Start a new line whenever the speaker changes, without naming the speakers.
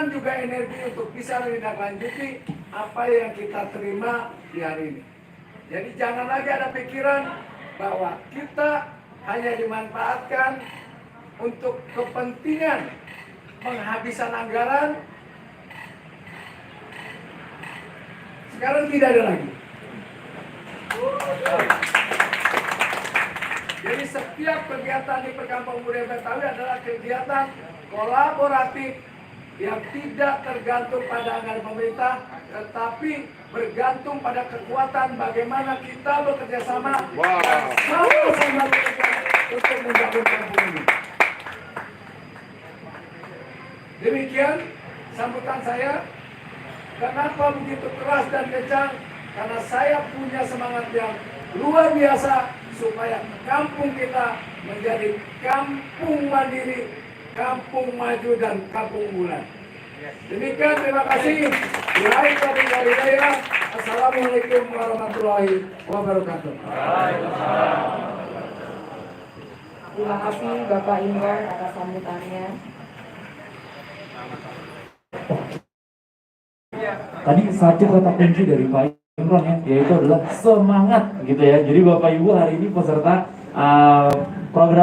pikiran juga energi untuk bisa menindaklanjuti apa yang kita terima di hari ini. Jadi jangan lagi ada pikiran bahwa kita hanya dimanfaatkan untuk kepentingan penghabisan anggaran. Sekarang tidak ada lagi. Jadi setiap kegiatan di Perkampungan Budaya Betawi adalah kegiatan kolaboratif yang tidak tergantung pada anggaran pemerintah, tetapi bergantung pada kekuatan bagaimana kita bekerja sama dan sama-sama untuk membangun kampung ini. Demikian sambutan saya. Kenapa begitu keras dan kencang? Karena saya punya semangat yang luar biasa supaya kampung kita menjadi kampung mandiri, kampung maju, dan kampung unggulan. Demikian, terima kasih. Assalamualaikum warahmatullahi wabarakatuh.
Terima kasih Bapak Imron atas sambutannya.
Tadi satu kata kunci dari Pak Imron ya, yaitu adalah semangat gitu ya. Jadi Bapak Ibu hari ini peserta program